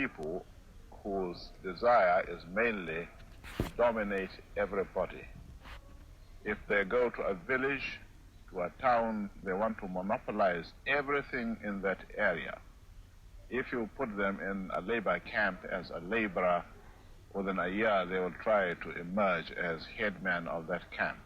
people whose desire is mainly to dominate everybody. If they go to a village, to a town, they want to monopolize everything in that area. If you put them in a labor camp as a laborer, within a year they will try to emerge as headman of that camp.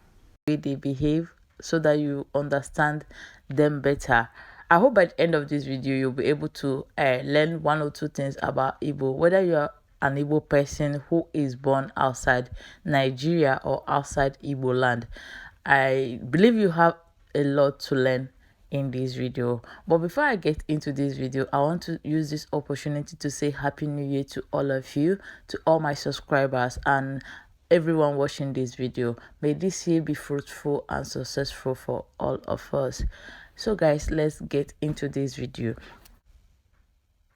Way they behave so that you understand them better. I hope by the end of this video you'll be able to learn one or two things about Igbo, whether you're an Igbo person who is born outside Nigeria or outside Igbo land. I believe you have a lot to learn in this video. But before I get into this video, I want to use this opportunity to say Happy New Year to all of you, to all my subscribers and everyone watching this video. May this year be fruitful and successful for all of us. So guys, let's get into this video.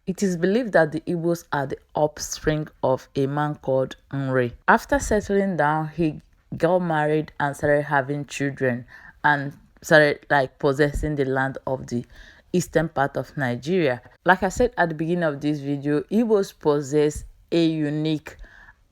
It is believed that the Igbos are the offspring of a man called Nre. After settling down, he got married and started having children and started possessing the land of the eastern part of Nigeria. Like I said at the beginning of this video, Igbos possess a unique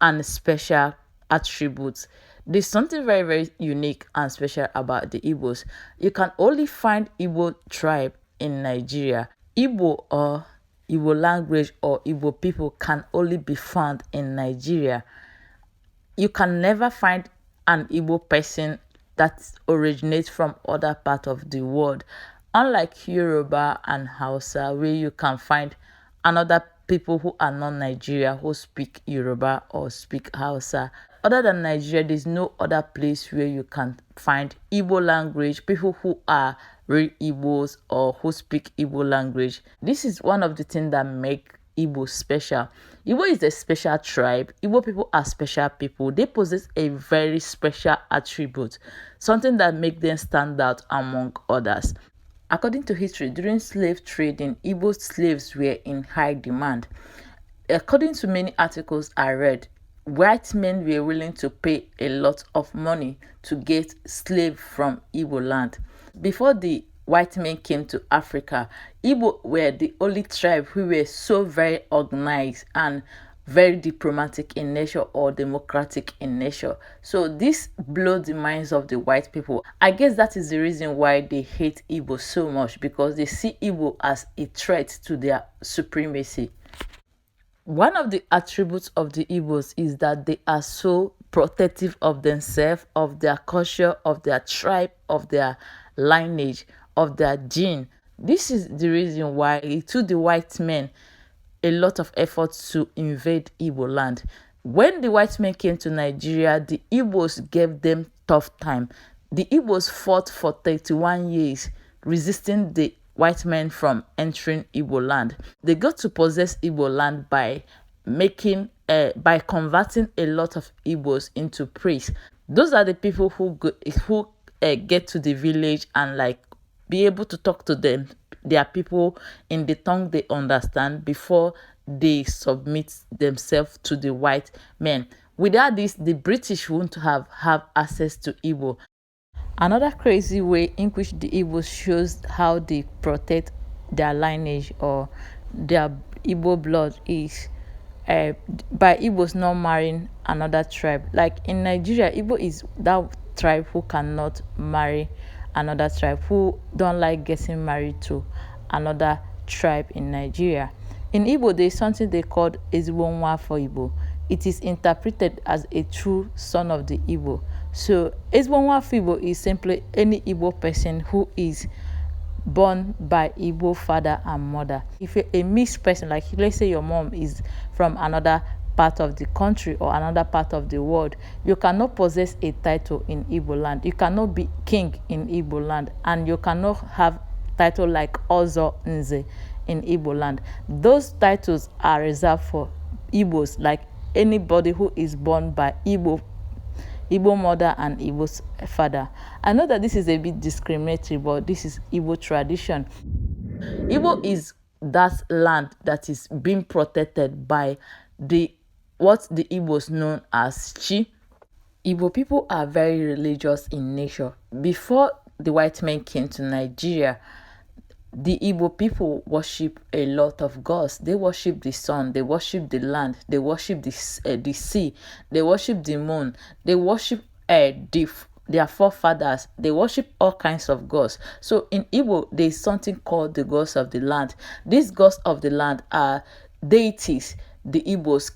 and special attributes. There's something very, very unique and special about the Igbos. You can only find Igbo tribe in Nigeria. Igbo or Igbo language or Igbo people can only be found in Nigeria. You can never find an Igbo person that originates from other parts of the world. Unlike Yoruba and Hausa, where you can find another people who are not Nigeria who speak Yoruba or speak Hausa. Other than Nigeria, there's no other place where you can find Igbo language, people who are real Igbos or who speak Igbo language. This is one of the things that make Igbo special. Igbo is a special tribe. Igbo people are special people. They possess a very special attribute, something that makes them stand out among others. According to history, during slave trading, Igbo slaves were in high demand. According to many articles I read, white men were willing to pay a lot of money to get slaves from Igbo land. Before the white men came to Africa, Igbo were the only tribe who were so very organized and very diplomatic in nature or democratic in nature. So this blew the minds of the white people. I guess that is the reason why they hate Igbo so much, because they see Igbo as a threat to their supremacy. One of the attributes of the Igbos is that they are so protective of themselves, of their culture, of their tribe, of their lineage, of their gene. This is the reason why it took the white men a lot of effort to invade Igbo land. When the white men came to Nigeria, the Igbos gave them tough time. The Igbos fought for 31 years, resisting the white men from entering Igbo land. They got to possess Igbo land by converting a lot of Igbos into priests. Those are the people who get to the village and be able to talk to them, their people, in the tongue they understand before they submit themselves to the white men. Without this, the British wouldn't have access to Igbo. Another crazy way in which the Igbos shows how they protect their lineage or their Igbo blood is by Igbos not marrying another tribe. Like in Nigeria, Igbo is that tribe who cannot marry another tribe, who don't like getting married to another tribe in Nigeria. In Igbo, there is something they call Ezibonwa for Igbo. It is interpreted as a true son of the Igbo. So Ezibonwa for Igbo is simply any Igbo person who is born by Igbo father and mother. If you're a mixed person, like let's say your mom is from another part of the country or another part of the world, you cannot possess a title in Igbo land. You cannot be king in Igbo land, and you cannot have title like Ozo Nze in Igbo land. Those titles are reserved for Igbos, like anybody who is born by Igbo mother and Igbo father. I know that this is a bit discriminatory, but this is Igbo tradition. Igbo is that land that is being protected by what the Igbos known as Chi. Igbo people are very religious in nature. Before the white men came to Nigeria, the Igbo people worship a lot of gods. They worship the sun, they worship the land, they worship the sea, they worship the moon, they worship their forefathers, they worship all kinds of gods. So in Igbo, there is something called the gods of the land. These gods of the land are deities the Igbos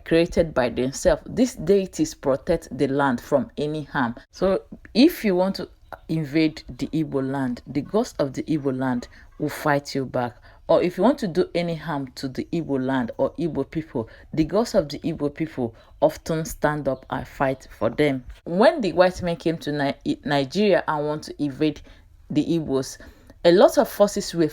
created by themselves. These deities protect the land from any harm. So if you want to invade the Igbo land, the gods of the Igbo land will fight you back. Or if you want to do any harm to the Igbo land or Igbo people, the gods of the Igbo people often stand up and fight for them. When the white men came to Nigeria and want to invade the Igbos, a lot of forces were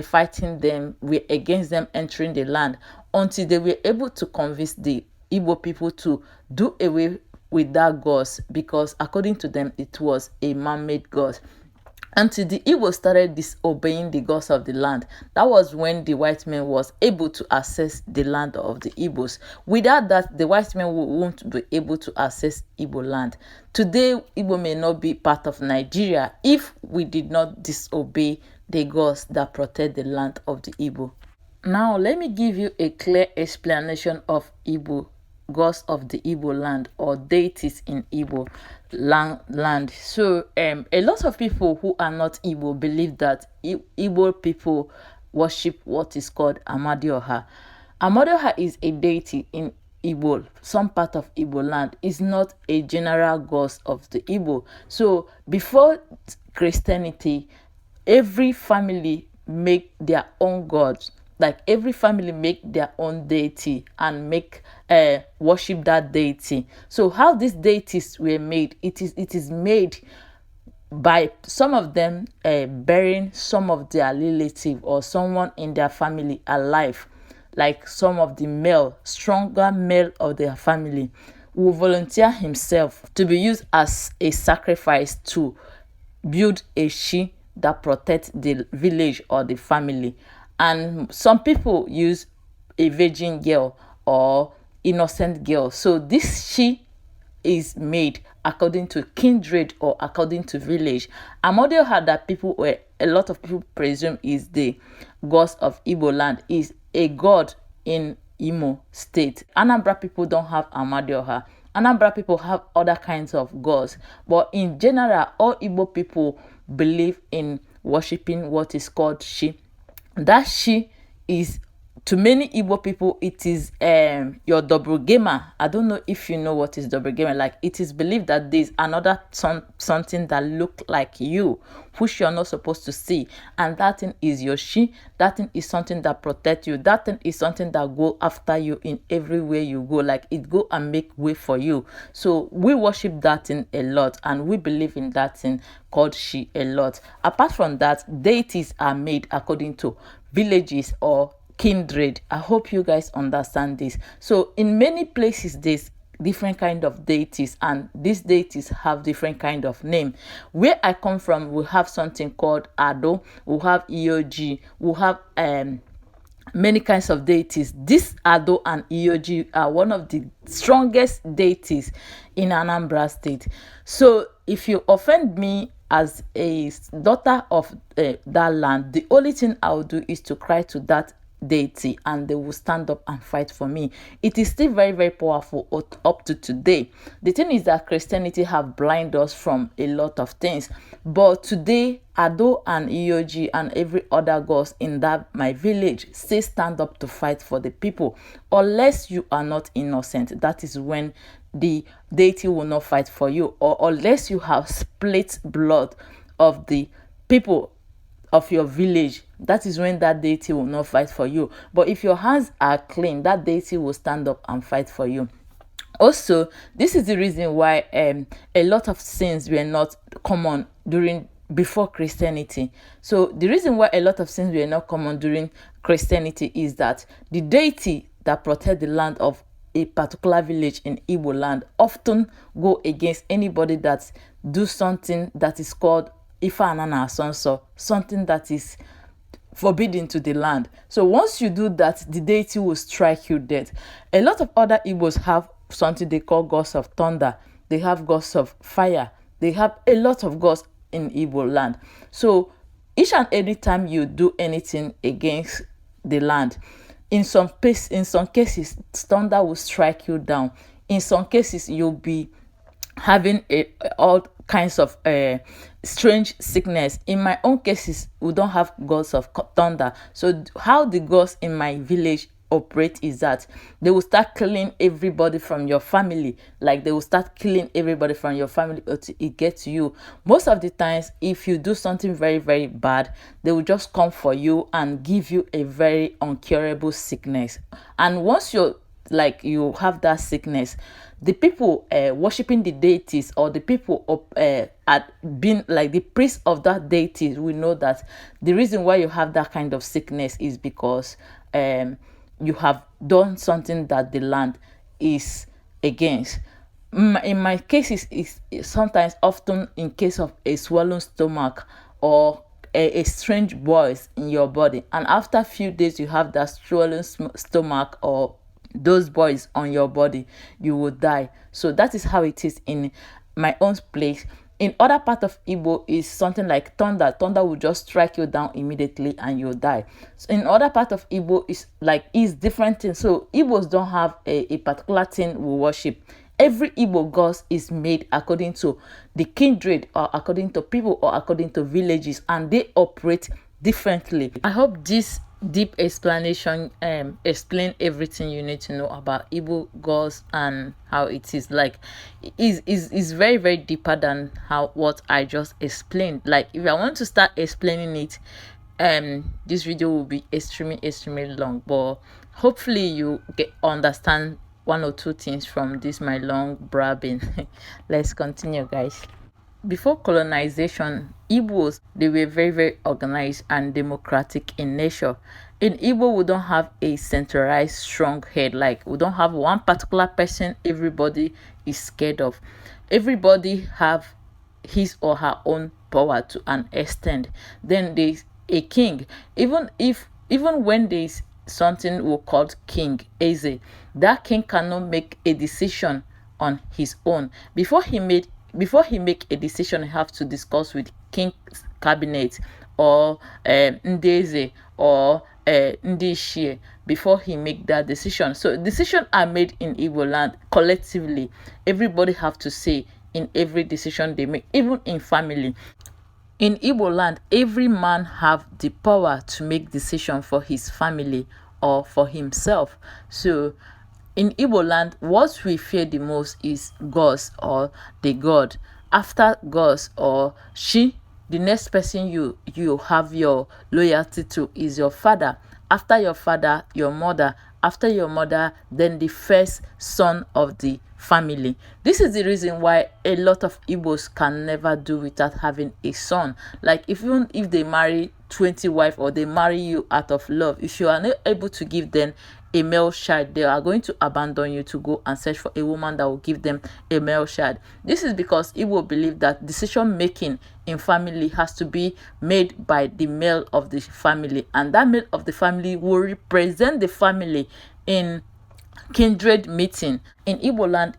fighting them, were against them entering the land, until they were able to convince the Igbo people to do away with that gods, because according to them it was a man-made god. Until the Igbo started disobeying the gods of the land, that was when the white men was able to access the land of the Igbos. Without that, the white men won't be able to access Igbo land. Today, Igbo may not be part of Nigeria if we did not disobey the gods that protect the land of the Igbo. Now, let me give you a clear explanation of Igbo gods of the Igbo land, or deities in Igbo land. So a lot of people who are not Igbo believe that Igbo people worship what is called Amadioha. Amadioha is a deity in Igbo, some part of Igbo land. Is not a general god of the Igbo. So before Christianity, every family make their own gods. Like every family make their own deity and make worship that deity. So how these deities were made, it is made by some of them burying some of their relative or someone in their family alive. Like some of the stronger male of their family will volunteer himself to be used as a sacrifice to build a she that protects the village or the family. And some people use a virgin girl or innocent girl. So this she is made according to kindred or according to village. Amadioha that a lot of people presume is the gods of Igbo land, is a god in Imo state. Anambra people don't have Amadioha. Anambra people have other kinds of gods. But in general, all Igbo people believe in worshipping what is called she. That she is, to many Igbo people, it is your doppelganger. I don't know if you know what is doppelganger. Like, it is believed that there's another something that look like you, which you're not supposed to see, and that thing is your she. That thing is something that protects you. That thing is something that go after you in everywhere you go. Like, it go and make way for you. So we worship that thing a lot, and we believe in that thing called she a lot. Apart from that, deities are made according to villages or kindred. I hope you guys understand this. So in many places there's different kind of deities, and these deities have different kind of name. Where I come from, we have something called Ado, we have Ioji, we have many kinds of deities. This Ado and Ioji are one of the strongest deities in Anambra State. So if you offend me as a daughter of that land, the only thing I will do is to cry to that deity, and they will stand up and fight for me. It is still very, very powerful up to today. The thing is that Christianity have blinded us from a lot of things, but today Ado and Ioji and every other gods in that my village still stand up to fight for the people. Unless you are not innocent, that is when the deity will not fight for you, or unless you have split blood of the people of your village, that is when that deity will not fight for you. But if your hands are clean, that deity will stand up and fight for you. Also, this is the reason why a lot of sins were not common before Christianity. So the reason why a lot of sins were not common during Christianity is that the deity that protect the land of a particular village in Igbo land often go against anybody that do something that is called Ifa Anana Asonso, something that is forbidden to the land. So once you do that, the deity will strike you dead. A lot of other Igbos have something they call gods of thunder. They have gods of fire. They have a lot of gods in Igbo land. So each and every time you do anything against the land, in some cases thunder will strike you down. In some cases you'll be having all kinds of strange sickness. In my own cases, we don't have gods of thunder. So how the gods in my village operate is that they will start killing everybody from your family. Like they will start killing everybody from your family until it gets to you. Most of the times, if you do something very, very bad, they will just come for you and give you a very uncurable sickness. And once you have that sickness, the people worshiping the deities, or the people at being like the priest of that deity, we know that the reason why you have that kind of sickness is because you have done something that the land is against. In my cases, is sometimes often in case of a swollen stomach, or a strange voice in your body, and after a few days you have that swollen stomach or those boys on your body, you will die. So that is how it is in my own place. In other part of Igbo is something like thunder. Thunder will just strike you down immediately and you'll die. So in other part of Igbo is different things. So Igbos don't have a particular thing we worship. Every Igbo god is made according to the kindred, or according to people, or according to villages, and they operate differently. I hope this deep explanation explain everything you need to know about Igbo gods and how it is. Like is very, very deeper than what I just explained. Like if I want to start explaining it, this video will be extremely long, but hopefully you understand one or two things from this my long brabbing. Let's continue, guys. Before colonization, Igbos, they were very, very organized and democratic in nature. In Igbo, we don't have a centralized strong head. Like we don't have one particular person everybody is scared of. Everybody have his or her own power to an extent. Then there's a king. Even when there's something we called king Eze, that king cannot make a decision on his own. Before he make a decision, he have to discuss with king's cabinet, or Ndeze, or Ndishie, before he make that decision. So decisions are made in Igbo land collectively. Everybody have to say in every decision they make, even in family. In Igbo land, every man have the power to make decision for his family or for himself. So in Igbo land, what we fear the most is gods, or the god. After gods or she, the next person you have your loyalty to is your father. After your father, your mother. After your mother, then the first son of the family. This is the reason why a lot of Igbos can never do without having a son. Like even if they marry 20 wives, or they marry you out of love, if you are not able to give them a male child, they are going to abandon you to go and search for a woman that will give them a male child. This is because Igbo believe that decision making in family has to be made by the male of the family, and that male of the family will represent the family in kindred meeting. In Igbo land,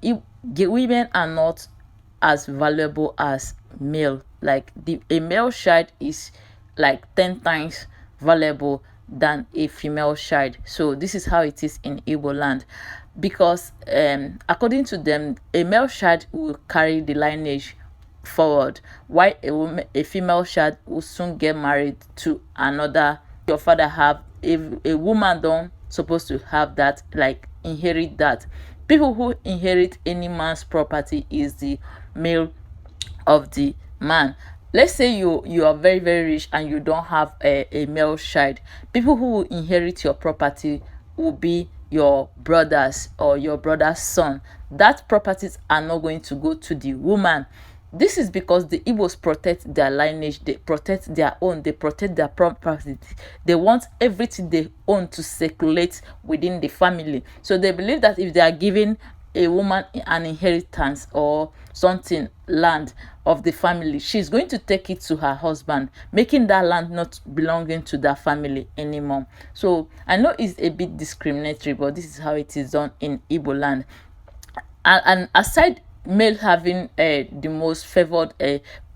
women are not as valuable as male. Like a male child is like 10 times valuable than a female child. So this is how it is in Igbo land, because according to them, a male child will carry the lineage forward, while a female child will soon get married to another. Your father have a woman don't supposed to have that, like inherit that. People who inherit any man's property is the male of the man. Let's say you are very, very rich and you don't have a male child. People who will inherit your property will be your brothers or your brother's son. That properties are not going to go to the woman. This is because the Igbos protect their lineage, they protect their own, they protect their property. They want everything they own to circulate within the family. So they believe that if they are giving a woman an inheritance or something, land of the family, she's going to take it to her husband, making that land not belonging to that family anymore. So I know it's a bit discriminatory, but this is how it is done in Igbo land. And aside male having the most favored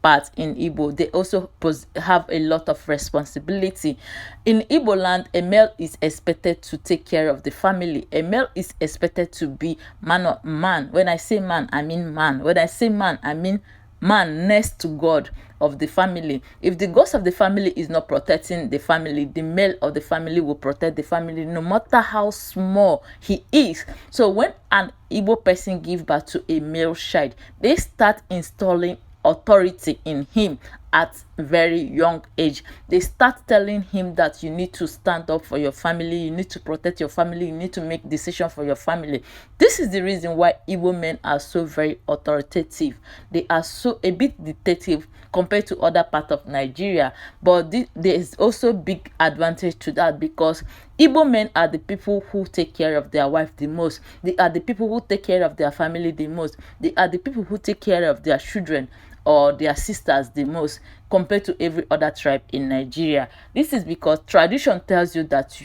part in Igbo, they also have a lot of responsibility. In Igbo land, a male is expected to take care of the family. A male is expected to be man. When I say man, I mean man. When I say man, I mean man next to God of the family. If the ghost of the family is not protecting the family, the male of the family will protect the family no matter how small he is. So when an Igbo person gives birth to a male child, they start installing authority in him at very young age. They start telling him that you need to stand up for your family, you need to protect your family, you need to make decisions for your family. This is the reason why Igbo men are so very authoritative. They are so a bit dictative compared to other parts of Nigeria, but there is also big advantage to that, because Igbo men are the people who take care of their wife the most. They are the people who take care of their family the most. They are the people who take care of their children or their sisters the most compared to every other tribe in Nigeria. This is because tradition tells you that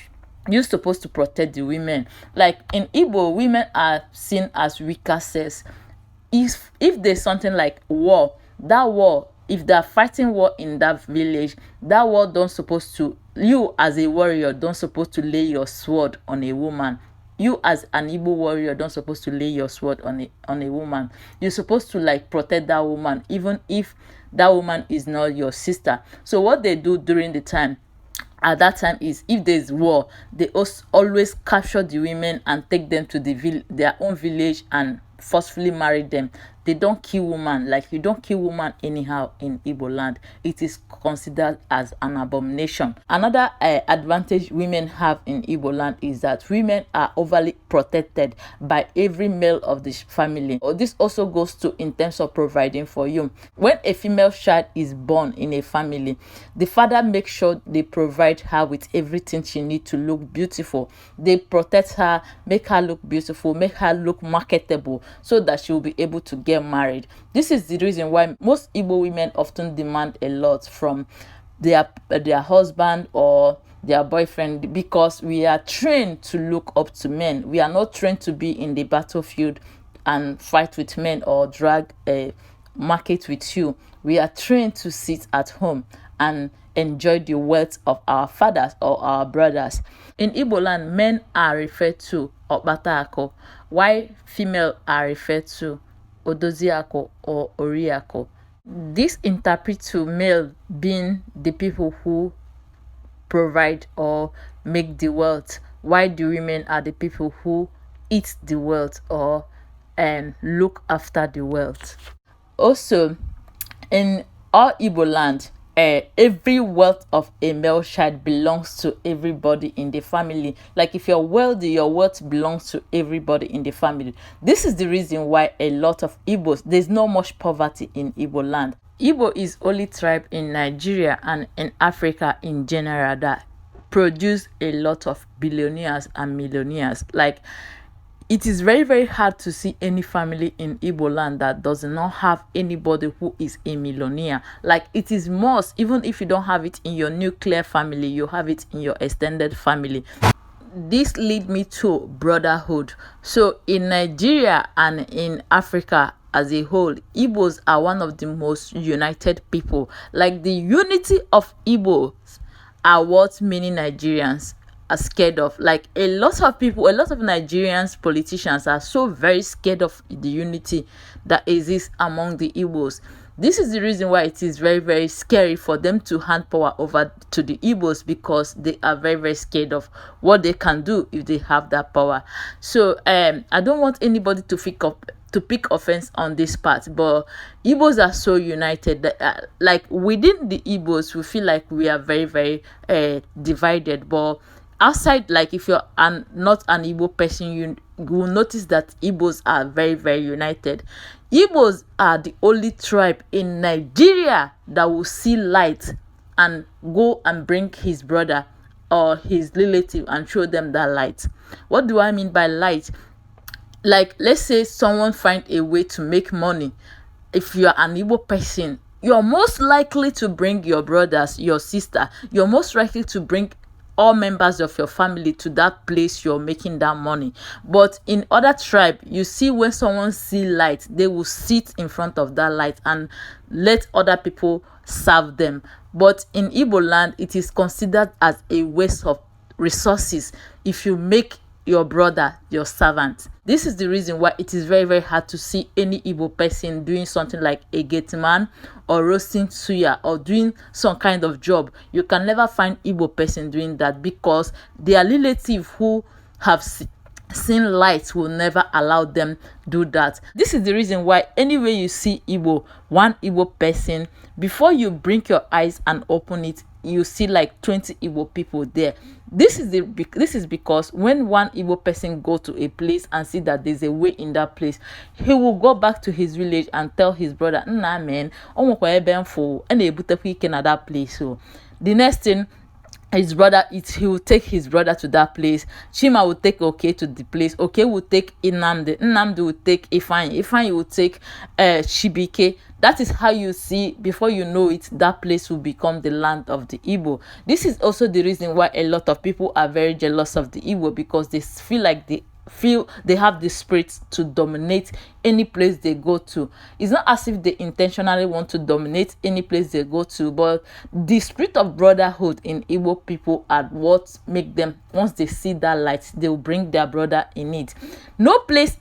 you're supposed to protect the women. Like in Igbo, women are seen as weaker sex. If there's something like war, that war, if they're fighting war in that village, that war don't supposed to, you as a warrior don't supposed to lay your sword on a woman. You as an Igbo warrior don't supposed to lay your sword on a woman. You're supposed to like protect that woman, even if that woman is not your sister. So what they do during the time at that time is, if there's war, they always capture the women and take them to their own village and forcefully marry them. They don't kill women. Like, you don't kill woman anyhow in Igbo land. It is considered as an abomination. Another advantage women have in Igbo land is that women are overly protected by every male of the family. This also goes to in terms of providing for you. When a female child is born in a family, the father makes sure they provide her with everything she needs to look beautiful. They protect her, make her look beautiful, make her look marketable, so that she will be able to get married. This is the reason why most Igbo women often demand a lot from their husband or their boyfriend, because we are trained to look up to men. We are not trained to be in the battlefield and fight with men or drag a market with you. We are trained to sit at home and enjoy the wealth of our fathers or our brothers. In Igbo land, men are referred to Okpataako, while female are referred to Odoziako or Oriako. This interprets to male being the people who provide or make the wealth, while the women are the people who eat the wealth or look after the wealth. Also, in all Igbo land, every wealth of a male child belongs to everybody in the family. Like, if you're wealthy, your wealth belongs to everybody in the family. This is the reason why a lot of Igbos, there's not much poverty in Igbo land. Igbo is only tribe in Nigeria and in Africa in general that produce a lot of billionaires and millionaires. Like, it is very, very hard to see any family in Igbo land that does not have anybody who is a millionaire. Like, it is must, even if you don't have it in your nuclear family, you have it in your extended family. This lead me to brotherhood. So in Nigeria and in Africa as a whole, Igbos are one of the most united people. Like, the unity of Igbos are what many Nigerians are scared of. Like, a lot of Nigerians politicians are so very scared of the unity that exists among the Igbos. This is the reason why it is very, very scary for them to hand power over to the Igbos, because they are very, very scared of what they can do if they have that power. So I don't want anybody to pick offense on this part, but Igbos are so united that like, within the Igbos we feel like we are very, very divided, but outside, like, if you're not an Igbo person, you will notice that Igbos are very, very united. Igbos are the only tribe in Nigeria that will see light and go and bring his brother or his relative and show them that light. What do I mean by light? Like, let's say someone find a way to make money. If you're an Igbo person, you're most likely to bring your brothers, your sister, you're most likely to bring all members of your family to that place you're making that money. But in other tribe, you see when someone see light, they will sit in front of that light and let other people serve them. But in Igbo land, it is considered as a waste of resources if you make your brother your servant. This is the reason why it is very, very hard to see any Igbo person doing something like a gate man or roasting suya or doing some kind of job. You can never find Igbo person doing that because their relative who have seen light will never allow them do that. This is the reason why anywhere you see one Igbo person, before you blink your eyes and open it, you see like 20 Igbo people there. This is because when one Igbo person go to a place and see that there's a way in that place, he will go back to his village and tell his brother, "Nah man, that place." So the next thing, he will take his brother to that place. Chima will take Okay to the place. Okay will take Nnamdi will take Ifeanyi will take Chibike. That is how you see, before you know it, that place will become the land of the Igbo. This is also the reason why a lot of people are very jealous of the Igbo, because they feel like they have the spirit to dominate any place they go to. It's not as if they intentionally want to dominate any place they go to, but the spirit of brotherhood in Igbo people are what make them, once they see that light, they will bring their brother in it. No place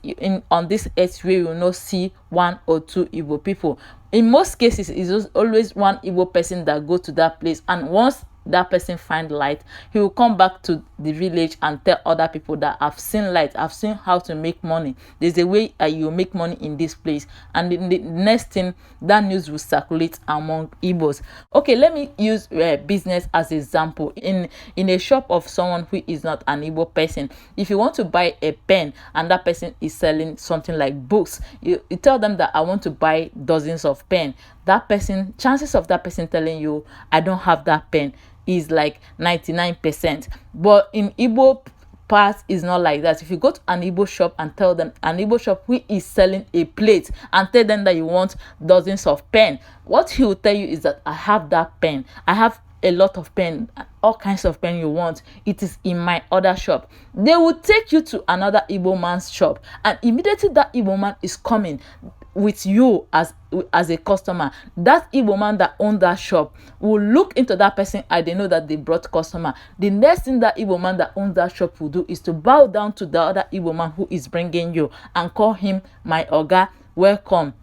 on this earth where you will not see one or two Igbo people. In most cases, it's always one Igbo person that go to that place, and once that person find light, he will come back to the village and tell other people that I've seen light, I've seen how to make money, there's a way you make money in this place. And the next thing, that news will circulate among Igbos. Okay, let me use business as example. In a shop of someone who is not an Igbo person, if you want to buy a pen and that person is selling something like books, you tell them that I want to buy dozens of pen. That person, chances of that person telling you I don't have that pen is like 99%. But in Igbo part is not like that. If you go to an Igbo shop and tell them, an Igbo shop who is selling a plate, and tell them that you want dozens of pen, what he will tell you is that I have that pen, I have a lot of pen, all kinds of pen you want, it is in my other shop. They will take you to another Igbo man's shop, and immediately that Igbo man is coming with you as a customer, that Igbo man that owned that shop will look into that person and they know that they brought customer. The next thing that Igbo man that owns that shop will do is to bow down to the other Igbo man who is bringing you and call him my oga, welcome,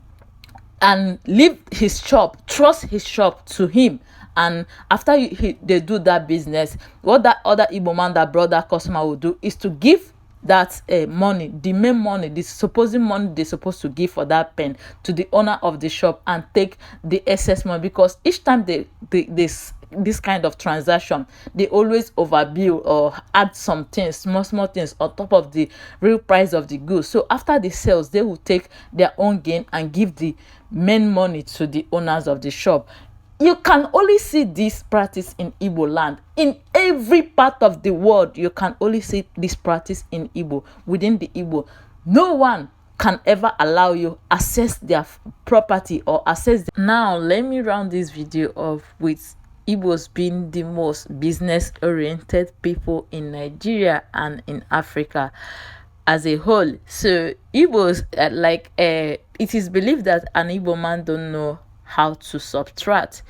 and leave his shop, trust his shop to him. And after they do that business, what that other Igbo man that brought that customer will do is to give that money, the main money, the supposed money they're supposed to give for that pen, to the owner of the shop and take the excess money. Because each time this kind of transaction, they always overbill or add some things, small things on top of the real price of the goods. So after the sales, they will take their own gain and give the main money to the owners of the shop. You can only see this practice in Igbo land. In every part of the world, you can only see this practice in Igbo. Within the Igbo, no one can ever allow you access their property or access Now let me round this video off with Igbos being the most business oriented people in Nigeria and in Africa as a whole. So Igbos, it is believed that an Igbo man don't know how to subtract.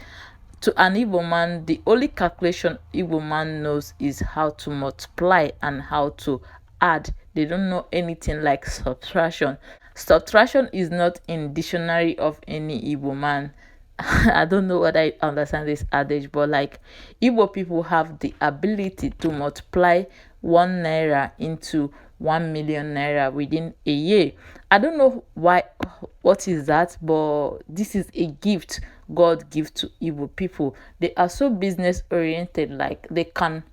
To an Igbo man, the only calculation Igbo man knows is how to multiply and how to add. They don't know anything like subtraction. Subtraction is not in dictionary of any Igbo man. I don't know whether I understand this adage, but like Igbo people have the ability to multiply 1 naira into 1 million naira within a year. I don't know what is that, but this is a gift God gives to Igbo people. They are so business oriented, like they can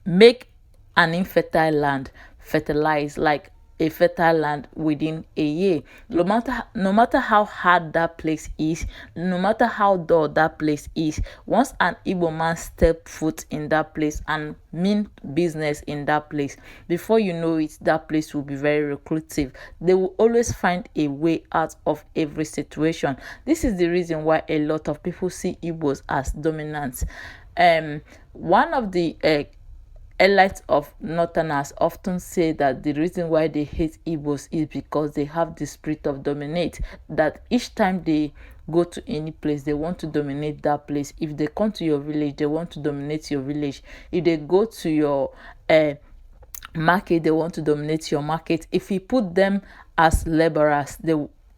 make an infertile land fertilize, like a fertile land within a year. No matter how hard that place is, no matter how dull that place is, once an Igbo man step foot in that place and mean business in that place, before you know it, that place will be very lucrative. They will always find a way out of every situation. This is the reason why a lot of people see Igbos as dominant. One of the Elites of Northerners often say that the reason why they hate Igbos is because they have the spirit of dominate, that each time they go to any place, they want to dominate that place. If they come to your village, they want to dominate your village. If they go to your market, they want to dominate your market. If you put them as laborers, they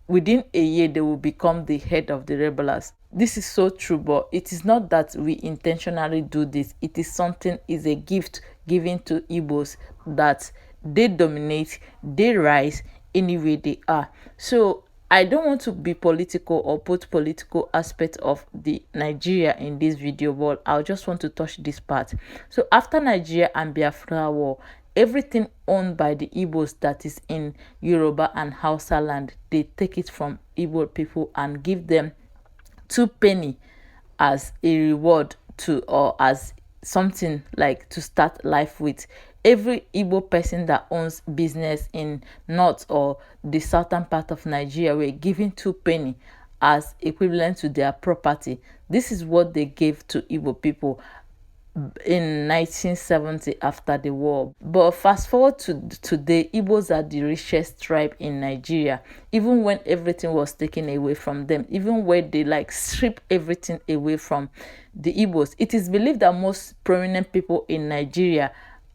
within a year they will become the head of the rebels. This is so true, but it is not that we intentionally do this. It is something, is a gift given to Igbos, that they dominate, they rise any way they are. So I don't want to be political or put political aspect of the Nigeria in this video, but I just want to touch this part. So after Nigeria and Biafra war, everything owned by the Igbos that is in Yoruba and Hausa land, they take it from Igbo people and give them 2 penny as a reward to, or as something like to start life with. Every Igbo person that owns business in north or the southern part of Nigeria were given 2 penny as equivalent to their property. This is what they gave to Igbo people in 1970 after the war. But fast forward to today, Igbos are the richest tribe in Nigeria, even when everything was taken away from them, even when they like strip everything away from the Igbos. It is believed that most prominent people in Nigeria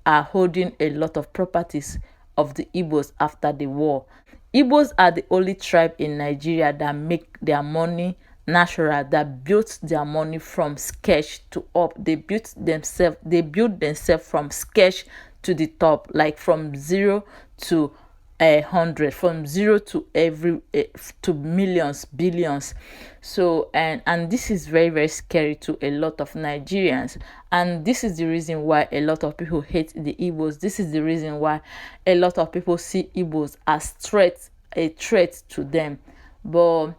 are holding a lot of properties of the Igbos after the war. Igbos are the only tribe in Nigeria that make their money natural, that built their money from sketch to up. They built themselves from sketch to the top, like from 0 to 100, from 0 to to millions, billions. So and this is very, very scary to a lot of Nigerians, and this is the reason why a lot of people hate the Igbos. This is the reason why a lot of people see Igbos as a threat to them. But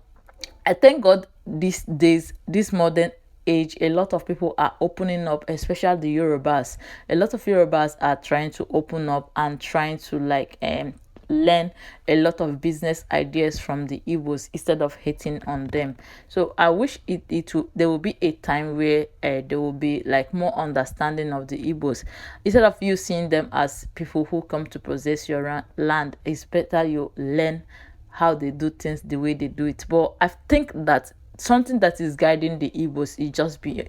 I thank God these days, this modern age, a lot of people are opening up, especially the Yorubas. A lot of Yorubas are trying to open up and trying to like learn a lot of business ideas from the Igbos instead of hating on them. So I wish there will be a time where there will be like more understanding of the Igbos. Instead of you seeing them as people who come to possess your land, it's better you learn how they do things the way they do it. But I think that something that is guiding the Igbos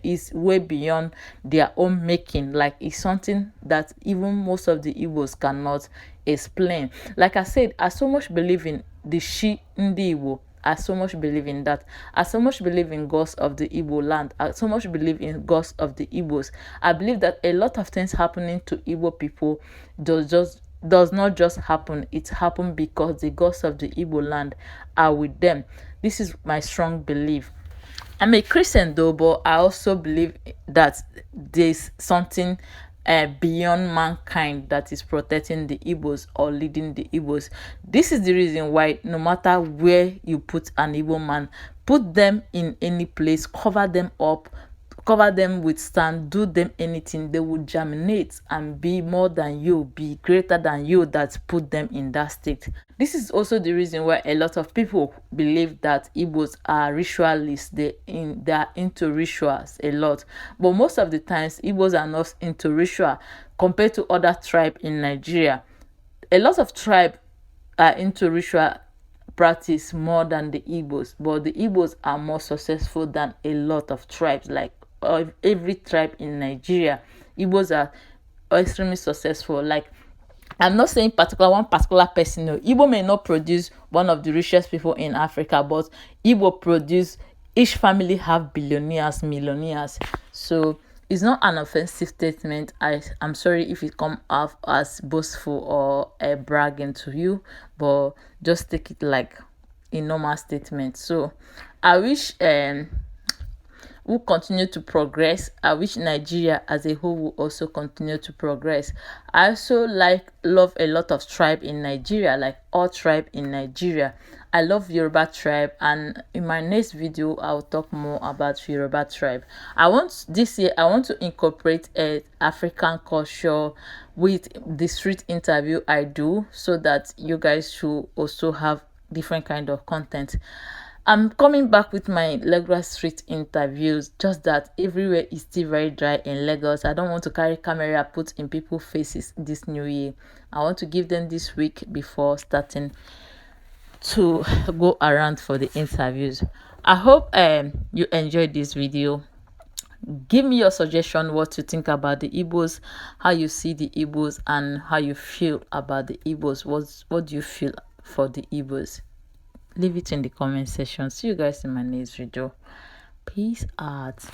is way beyond their own making. Like it's something that even most of the Igbos cannot explain. Like I said, I so much believe in the Shi Ndi Igbo. I so much believe in that. I so much believe in gods of the Igbo land. I so much believe in gods of the Igbos. I believe that a lot of things happening to Igbo people does not just happen. It happened because the gods of the Igbo land are with them. This is my strong belief. I'm a Christian though, but I also believe that there's something beyond mankind that is protecting the Igbos or leading the Igbos. This is the reason why no matter where you put an Igbo man, put them in any place, cover them up, cover them with sand, do them anything, they will germinate and be more than you, be greater than you that put them in that state. This is also the reason why a lot of people believe that Igbos are ritualists. They are into rituals a lot, but most of the times Igbos are not into ritual compared to other tribe in Nigeria. A lot of tribe are into ritual practice more than the Igbos, but the Igbos are more successful than a lot of tribes. Like every tribe in Nigeria, Igbos are extremely successful. Like I'm not saying one particular person. No, Igbo may not produce one of the richest people in Africa, but Igbo produce, each family have billionaires, millionaires. So it's not an offensive statement. I'm sorry if it come off as boastful or bragging to you, but just take it like a normal statement. So I wish will continue to progress. I wish Nigeria as a whole will also continue to progress. I also love a lot of tribe in Nigeria, like all tribe in Nigeria. I love Yoruba tribe, and in my next video I'll talk more about Yoruba tribe. This year I want to incorporate African culture with the street interview I do, so that you guys should also have different kind of content. I'm coming back with my Lagos street interviews, just that everywhere is still very dry in Lagos. I don't want to carry camera put in people's faces this new year. I want to give them this week before starting to go around for the interviews. I hope you enjoyed this video. Give me your suggestion, what you think about the Igbos, how you see the Igbos, and how you feel about the Igbos. What do you feel for the Igbos? Leave it in the comment section. See you guys in my next video. Peace out.